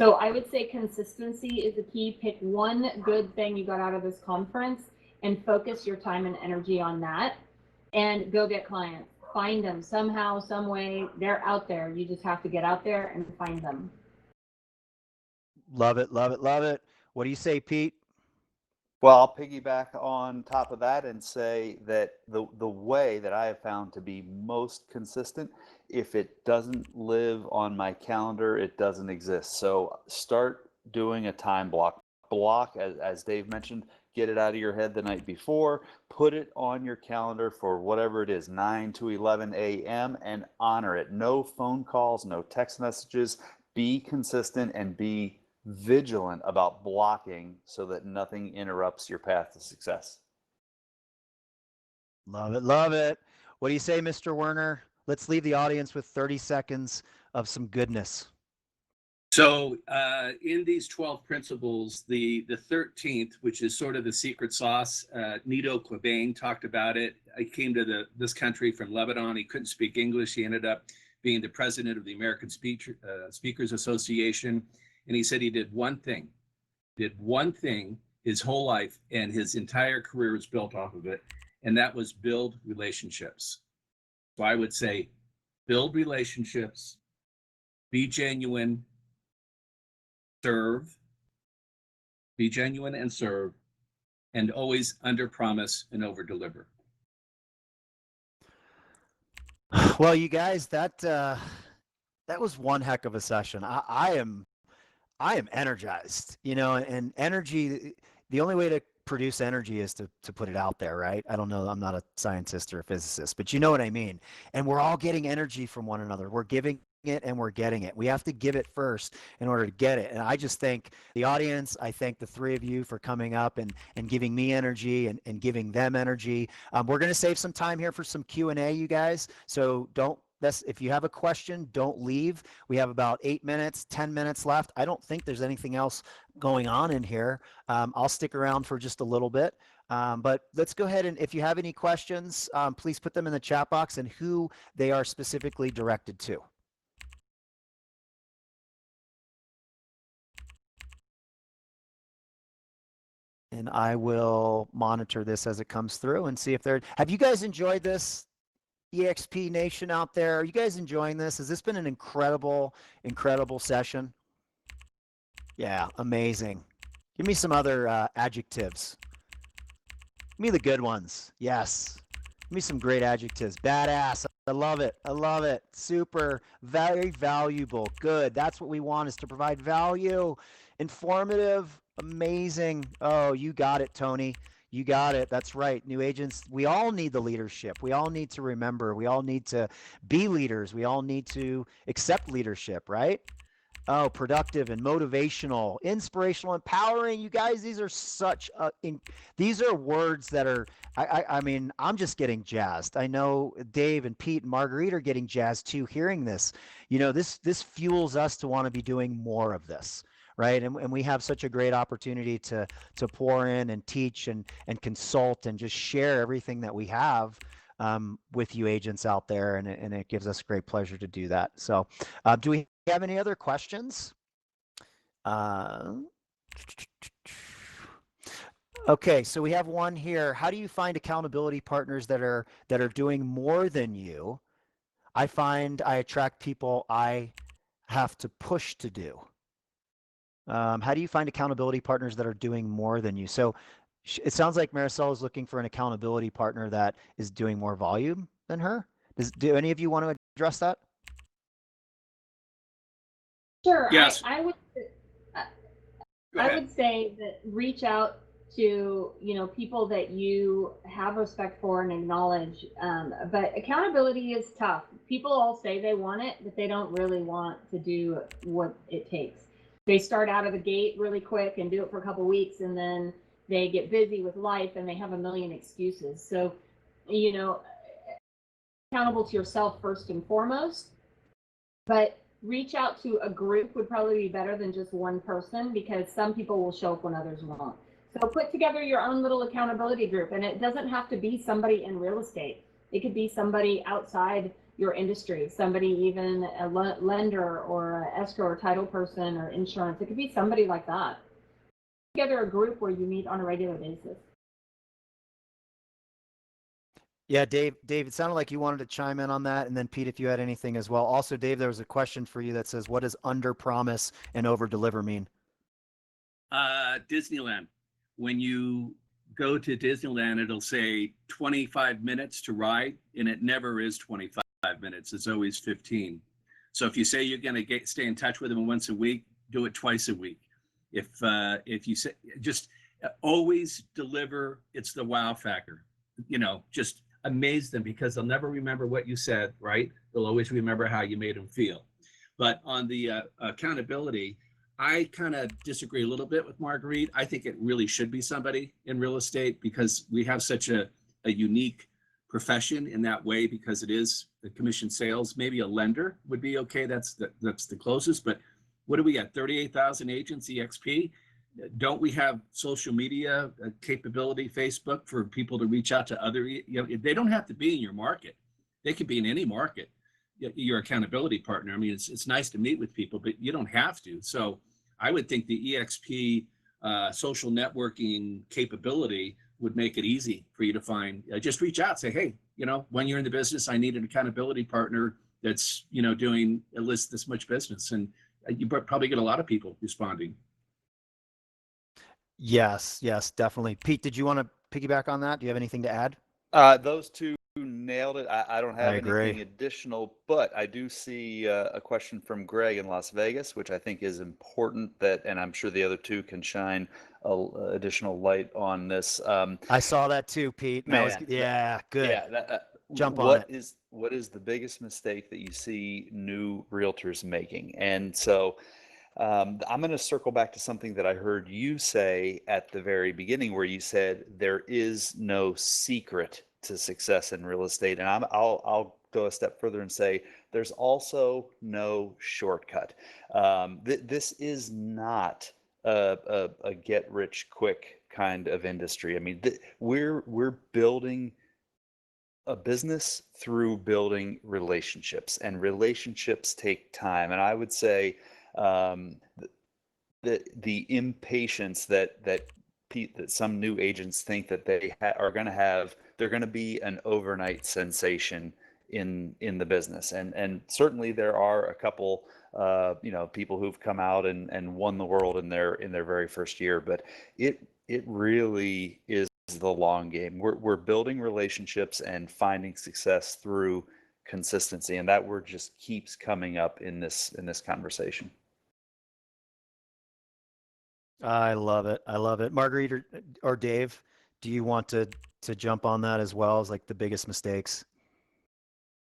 So I would say consistency is the key. Pick one good thing you got out of this conference and focus your time and energy on that, and go get clients. Find them somehow, some way. They're out there. You just have to get out there and find them. Love it, love it, love it. What do you say, Pete? Well, I'll piggyback on top of that and say that the way that I have found to be most consistent, if it doesn't live on my calendar, it doesn't exist. So start doing a time block, as Dave mentioned. Get it out of your head the night before, put it on your calendar for whatever it is, 9 to 11 a.m., and honor it. No phone calls, no text messages. Be consistent and be vigilant about blocking so that nothing interrupts your path to success. Love it, love it. What do you say, Mr. Werner? Let's leave the audience with 30 seconds of some goodness. So in these 12 principles, the 13th, which is sort of the secret sauce, Nido Qubein talked about it. He came to this country from Lebanon. He couldn't speak English. He ended up being the president of the American Speakers Association. And he said he did one thing his whole life, and his entire career was built off of it. And that was build relationships. So I would say build relationships, be genuine, serve, be genuine and serve, and always under promise and over deliver. Well, you guys, that was one heck of a session. I am energized, and energy, the only way to produce energy is to put it out there, right? I don't know. I'm not a scientist or a physicist, but you know what I mean? And we're all getting energy from one another. We're giving it and we're getting it. We have to give it first in order to get it. And I just thank the audience. I thank the 3 of you for coming up and giving me energy and giving them energy. We're going to save some time here for some Q&A, you guys. So if you have a question, don't leave. We have about 8 minutes, 10 minutes left. I don't think there's anything else going on in here. I'll stick around for just a little bit. But let's go ahead, and if you have any questions, please put them in the chat box and who they are specifically directed to. And I will monitor this as it comes through and see if have you guys enjoyed this? EXP Nation out there, are you guys enjoying this? Has this been an incredible session? Yeah, amazing. Give me some other adjectives. Give me the good ones. Yes. Give me some great adjectives. Badass. I love it. I love it. Super. Very valuable. Good. That's what we want, is to provide value. Informative. Amazing. Oh, you got it, Tony. You got it. That's right. New agents, we all need the leadership. We all need to remember. We all need to be leaders. We all need to accept leadership, right? Oh, productive and motivational, inspirational, empowering. You guys, these are these are words that are, I mean, I'm just getting jazzed. I know Dave and Pete and Marguerite are getting jazzed too, hearing this. This fuels us to want to be doing more of this. Right. And we have such a great opportunity to pour in and teach and consult and just share everything that we have with you agents out there. And it gives us great pleasure to do that. So do we have any other questions? Okay, so we have one here. How do you find accountability partners that are doing more than you? I find I attract people I have to push to do? How do you find accountability partners that are doing more than you? So it sounds like Maricel is looking for an accountability partner that is doing more volume than her. Do any of you want to address that? Sure. Yes. I would Go I ahead. would say that reach out to, people that you have respect for and acknowledge. But accountability is tough. People all say they want it, but they don't really want to do what it takes. They start out of the gate really quick and do it for a couple of weeks, and then they get busy with life and they have a million excuses. So, accountable to yourself first and foremost, but reach out to a group would probably be better than just one person, because some people will show up when others won't. So put together your own little accountability group, and it doesn't have to be somebody in real estate. It could be somebody outside your industry, somebody even a lender or a escrow or title person or insurance. It could be somebody like that. Put together a group where you meet on a regular basis. Yeah, Dave, it sounded like you wanted to chime in on that. And then Pete, if you had anything as well. Also, Dave, there was a question for you that says, what does under promise and over deliver mean? Disneyland. When you go to Disneyland, it'll say 25 minutes to ride, and it never is 25 minutes. It's always 15. So if you say you're going to stay in touch with them once a week, do it twice a week. If you say, just always deliver, it's the wow factor. Just amaze them, because they'll never remember what you said, right? They'll always remember how you made them feel. But on the accountability, I kind of disagree a little bit with Marguerite. I think it really should be somebody in real estate, because we have such a unique profession in that way, because it is the commission sales. Maybe a lender would be okay. That's the closest. But what do we got? 38,000 agents, EXP. Don't we have social media capability, Facebook, for people to reach out to other, they don't have to be in your market. They could be in any market, your accountability partner. I mean, it's nice to meet with people, but you don't have to. So I would think the EXP social networking capability would make it easy for you to find. Just reach out, say, hey, when you're in the business, I need an accountability partner that's, doing at least this much business. And you probably get a lot of people responding. Yes, definitely. Pete, did you want to piggyback on that? Do you have anything to add? Those two nailed it. I don't I have agree. anything additional, but I do see a question from Greg in Las Vegas, which I think is important, and I'm sure the other two can shine additional light on this. I saw that too, Pete. Man, Good. yeah. Jump on it. What is the biggest mistake that you see new realtors making? And so I'm going to circle back to something that I heard you say at the very beginning, where you said there is no secret to success in real estate. And I'll go a step further and say there's also no shortcut. This is not a get rich quick kind of industry. I mean, we're building a business through building relationships, and relationships take time. And I would say the impatience that some new agents think that they are going to have, they're going to be an overnight sensation in the business. And certainly there are a couple people who've come out and won the world in their very first year, but it really is the long game. We're building relationships and finding success through consistency, and that word just keeps coming up in this conversation. I love it. Marguerite or Dave, do you want to jump on that as well as like the biggest mistakes?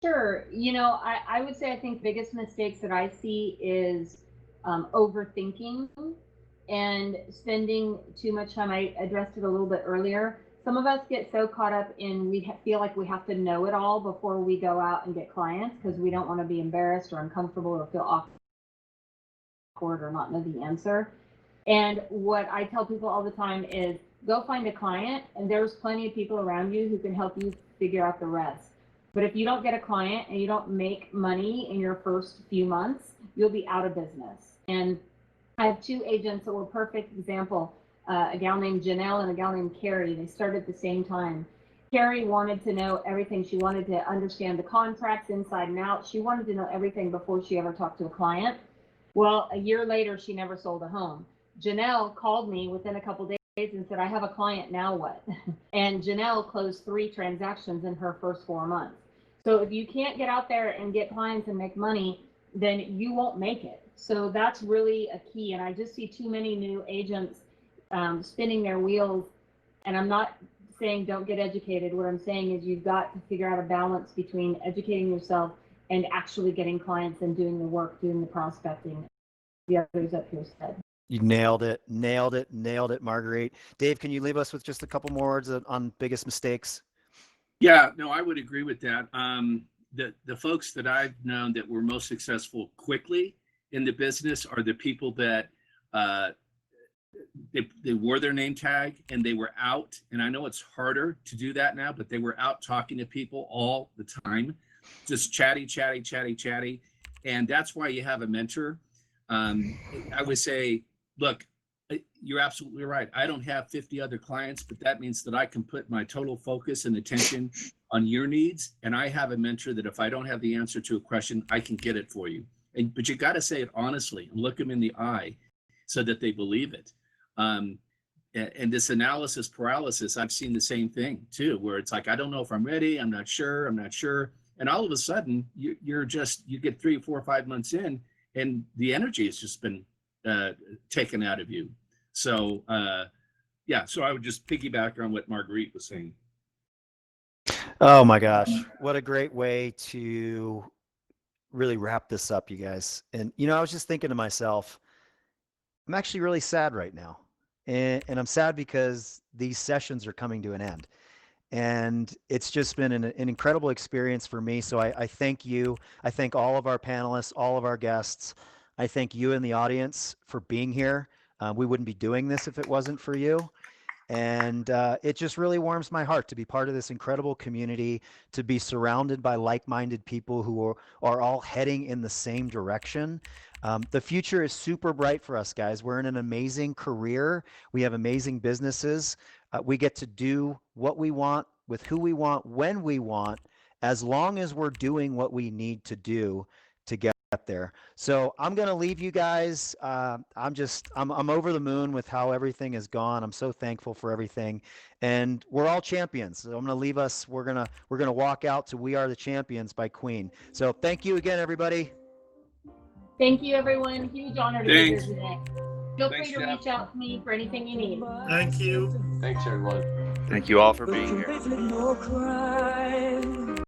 Sure. I would say I think biggest mistakes that I see is overthinking and spending too much time. I addressed it a little bit earlier. Some of us get so caught up in feel like we have to know it all before we go out and get clients, because we don't want to be embarrassed or uncomfortable or feel awkward or not know the answer. And what I tell people all the time is go find a client, and there's plenty of people around you who can help you figure out the rest. But if you don't get a client and you don't make money in your first few months, you'll be out of business. And I have two agents that were a perfect example, a gal named Janelle and a gal named Carrie. They started at the same time. Carrie wanted to know everything. She wanted to understand the contracts inside and out. She wanted to know everything before she ever talked to a client. Well, a year later, she never sold a home. Janelle called me within a couple days and said, I have a client, now what? And Janelle closed 3 transactions in her first 4 months. So if you can't get out there and get clients and make money, then you won't make it. So that's really a key. And I just see too many new agents spinning their wheels. And I'm not saying don't get educated. What I'm saying is you've got to figure out a balance between educating yourself and actually getting clients and doing the work, doing the prospecting. The others up here said. You nailed it, Marguerite. Dave, can you leave us with just a couple more words on biggest mistakes? Yeah, no, I would agree with that. The folks that I've known that were most successful quickly in the business are the people that they wore their name tag and they were out. And I know it's harder to do that now, but they were out talking to people all the time, just chatty. And that's why you have a mentor. I would say, look, you're absolutely right. I don't have 50 other clients, but that means that I can put my total focus and attention on your needs. And I have a mentor that if I don't have the answer to a question, I can get it for you. But you got to say it honestly and look them in the eye so that they believe it. And this analysis paralysis, I've seen the same thing too, where it's like, I don't know if I'm ready. I'm not sure. And all of a sudden you get 3, 4, 5 months in and the energy has just been taken out of you. So so I would just piggyback on what Marguerite was saying. Oh my gosh, what a great way to really wrap this up, you guys. And I was just thinking to myself, I'm actually really sad right now. And I'm sad because these sessions are coming to an end. And it's just been an incredible experience for me. So I thank you. I thank all of our panelists, all of our guests. I thank you in the audience for being here. We wouldn't be doing this if it wasn't for you. And it just really warms my heart to be part of this incredible community, to be surrounded by like-minded people who are all heading in the same direction. The future is super bright for us, guys. We're in an amazing career. We have amazing businesses. We get to do what we want with who we want, when we want, as long as we're doing what we need to do to get there. So I'm going to leave you guys. I'm over the moon with how everything has gone. I'm so thankful for everything, and we're all champions. So I'm going to leave us. We're going to walk out to "We Are the Champions" by Queen. So thank you again, everybody. Thank you, everyone. Huge honor to be here today. Feel free to reach out to me for anything you need. Thank you. Thanks, everyone. Thank you all for being here.